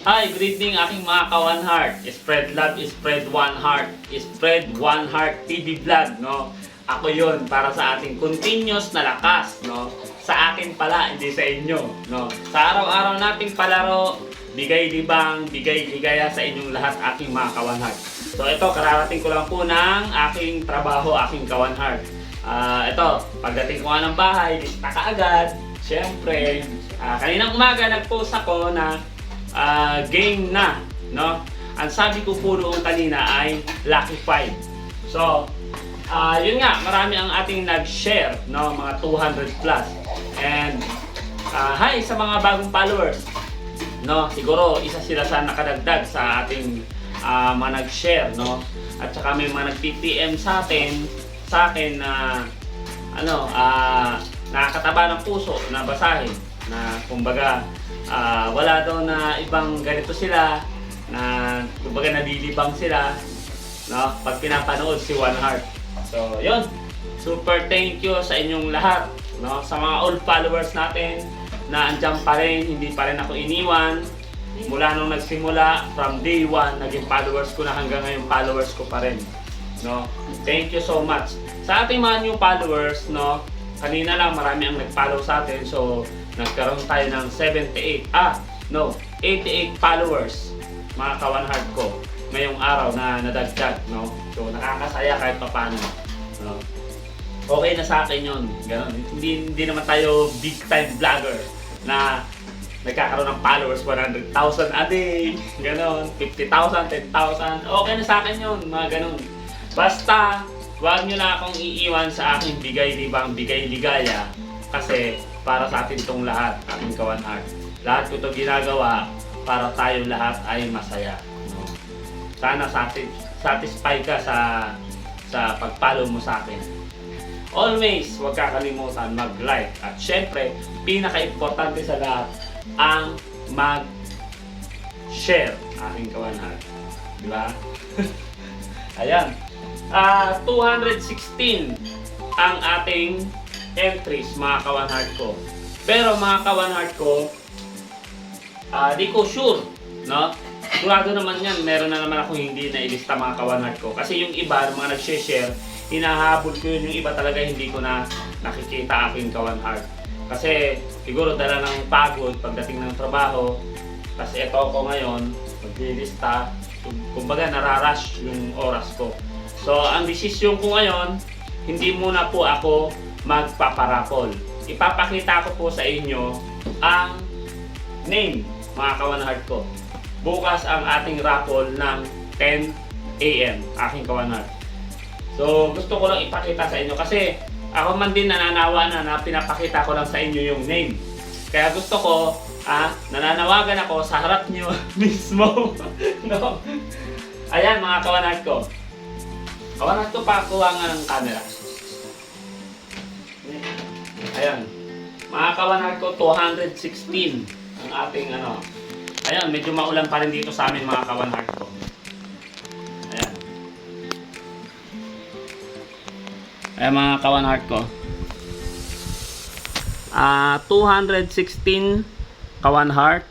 Hi, good evening aking mga ka-One Heart. Spread love, spread one heart. Spread one heart TV vlog, no? Ako yon para sa ating continuous na lakas, no? Sa akin pala, hindi sa inyo, no? Sa araw-araw nating palaro, bigay libang, bigay ligaya sa inyong lahat aking mga ka-One Heart. So ito, kararating ko lang po ng aking trabaho, aking ka-One Heart. Ito, pagdating ko nga ng bahay, lista ka agad. Siyempre, kaninang umaga nag-post ako na game na, no? Ang sabi ko po noong kanina ay Lucky 5. So, yun nga, marami ang ating nag-share, no? Mga 200 plus. And, hi sa mga bagong followers, no? Siguro, isa sila sa nakadagdag sa ating mga nag-share, no? At saka may mga nag-PPM sa akin na, nakakataba ng puso na basahin. Na, kumbaga, wala daw na ibang ganito sila na kumbaga nadilibang sila, no, pag pinapanood si One Heart. So yun, super thank you sa inyong lahat, no, sa mga old followers natin na andyan pa rin, hindi pa rin ako iniwan mula nung nagsimula. From day 1 naging followers ko na hanggang ngayon followers ko pa rin, no. Thank you so much sa ating mga new followers, no. Kanina lang marami ang nag-follow sa atin, so nagkaroon tayo ng 88 followers, mga ka-One Heart ko, ngayong araw na nadagdag, no? So, nakakasaya kahit papaano, no? Okay na sa akin yun, gano'n. Hindi naman tayo big time vlogger na nagkakaroon ng followers 100,000 a day, gano'n, 50,000, 10,000, okay na sa akin yun, mga gano'n. Basta, huwag nyo na akong iiwan sa aking bigay libang, bigay ligaya, kasi para sa atin itong lahat, aking ka-One Heart. Lahat ko ito ginagawa para tayo lahat ay masaya, no? Sana satisfy ka sa pag-follow mo sa akin. Always, huwag kakalimutan mag-like. At syempre, pinaka-importante sa lahat, ang mag-share, aking ka-One Heart. Diba? Ayan. 216 ang ating entries, mga ka-One Heart ko. Pero mga ka-One Heart ko, di ko sure, no? Sigurado naman yan, meron na naman ako hindi na ilista, mga ka-One Heart ko. Kasi yung iba, mga nag-share, hinahabol ko yun. Yung iba talaga hindi ko na nakikita aking ka-One Heart. Kasi siguro dala ng pagod pagdating ng trabaho. Kasi ito ako ngayon, maglilista. Kumbaga nararush yung oras ko. So ang desisyon ko ngayon, hindi muna po ako magpaparapol. Ipapakita ko po sa inyo ang name, mga ka-One Heart ko. Bukas ang ating raffle ng 10 AM, aking ka-One Heart. So gusto ko lang ipakita sa inyo kasi ako man din nananawa na pinapakita ko lang sa inyo yung name. Kaya gusto ko, nananawagan ako sa harap nyo mismo. No? Ayan, mga ka-One Heart ko. Ka-One Heart ko, pakuha nga ng camera. Ayan, mga ka-One Heart ko, 216 ang ating Ayan, medyo maulan pa rin dito sa amin, mga ka-One Heart ko. Ayan. Ayan, mga ka-One Heart ko. 216 ka-One Heart.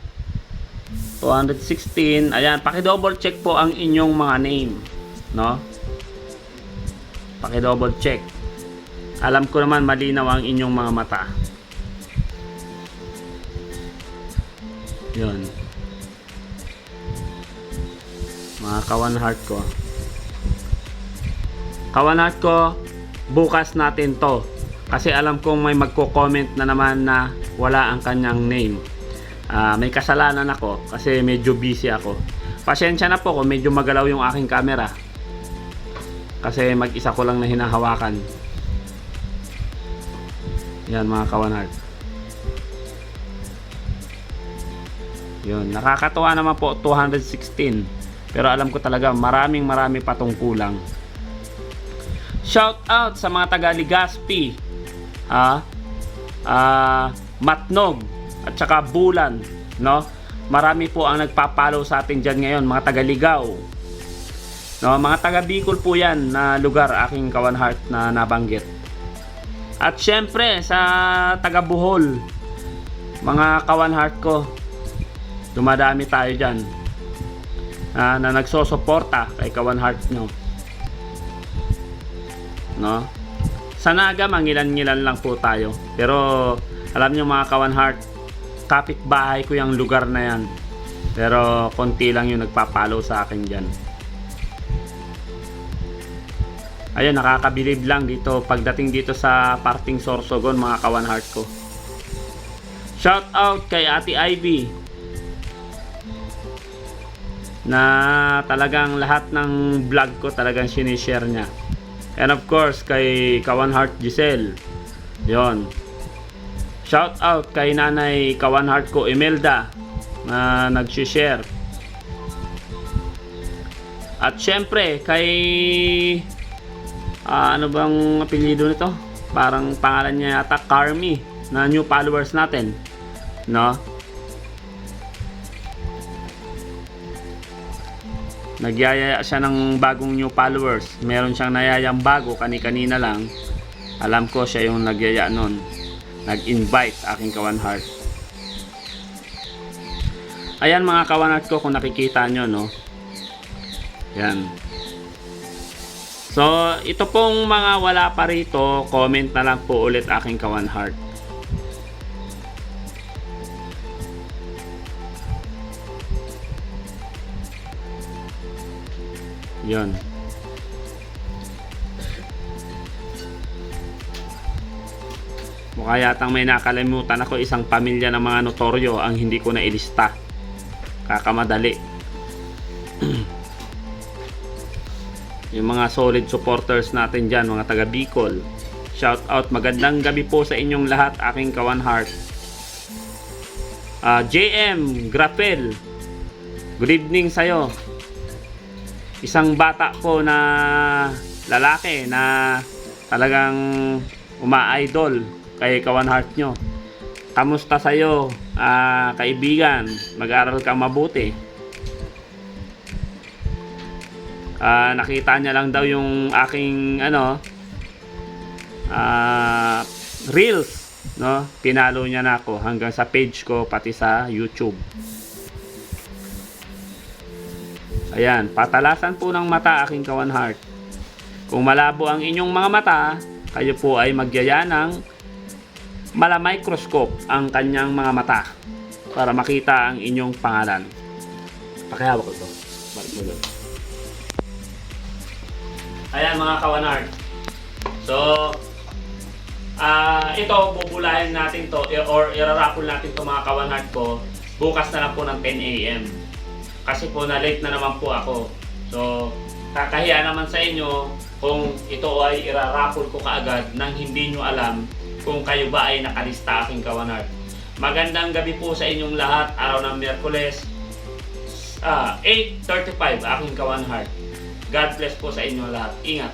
216. Ayan, paki-double check po ang inyong mga name, no? Paki-double check. Alam ko naman malinaw ang inyong mga mata. Yun. Mga ka-One Heart ko. Ka-One Heart ko, bukas natin to. Kasi alam kong may magko-comment na naman na wala ang kanyang name. May kasalanan ako kasi medyo busy ako. Pasensya na po kung medyo magalaw yung aking camera. Kasi mag-isa ko lang na hinahawakan. Yan, mga ka-One Heart. Yun, nakakatuwa naman po, 216. Pero alam ko talaga marami pa tong kulang. Shout out sa mga taga Legazpi, Matnog at saka Bulan, no? Marami po ang nagpa-follow sa atin diyan ngayon, mga taga Ligaw. No, mga taga Bicol po 'yan na lugar aking ka-One Heart na nabanggit. At syempre sa taga Bohol, mga ka-One Heart ko, Dumadami tayo dyan na nagsosuporta kay Kawan Heart nyo, no? Sa Naga, mangilan-ngilan lang po tayo. Pero alam nyo mga Kawan Heart, kapitbahay ko yung lugar na yan. Pero konti lang yung nagpapalo sa akin dyan. Ayun, nakakabilib lang dito pagdating dito sa parting Sorsogon mga Kawan Heart ko. Shout out kay Ate Ivy na talagang lahat ng vlog ko talagang sinishare niya. And of course kay Kawan Heart Giselle. Yon. Shout out kay Nanay Kawan Heart ko Imelda na nag-share. At syempre kay ano bang apelyido nito? Parang pangalan niya yata Carmi, na new followers natin, no? Nagyayaya siya ng bagong new followers. Meron siyang nayayang bago kani-kanina lang. Alam ko siya yung nagyaya nun. Nag-invite aking Kawan Heart. Ayan mga Kawan Heart ko, kung nakikita nyo, no? Yan. So, ito pong mga wala pa rito, comment na lang po ulit aking Kawan Heart. Yun. Mukha yatang may nakalimutan ako, isang pamilya ng mga notoryo ang hindi ko na ilista. Kakamadali. Yung mga solid supporters natin dyan, mga taga Bicol. Shout out, magandang gabi po sa inyong lahat, aking Kawan Heart. JM Grapel, good evening sa'yo. Isang bata po na lalaki na talagang uma-idol kay Kawan Heart nyo. Kamusta sa'yo, kaibigan? Mag-aral kang mabuti. Nakita niya lang daw yung aking reels, no? Pinalo niya na ako hanggang sa page ko, pati sa YouTube. Ayan, patalasan po ng mata aking Kawan Heart. Kung malabo ang inyong mga mata, kayo po ay magyaya ng microscope ang kanyang mga mata para makita ang inyong pangalan. Pakihawak ko ito. Ayan mga Kawan Heart. So, ito, bubulahin natin to or irarapol natin to mga Kawan Heart ko bukas na lang po ng 10 AM. Kasi po na late na naman po ako. So, kakahiya naman sa inyo kung ito ay irarapol ko kaagad nang hindi nyo alam kung kayo ba ay nakalista aking Kawan Heart. Magandang gabi po sa inyong lahat. Araw ng Miyerkules, 8:35 aking Kawan Heart. God bless po sa inyo lahat. Ingat.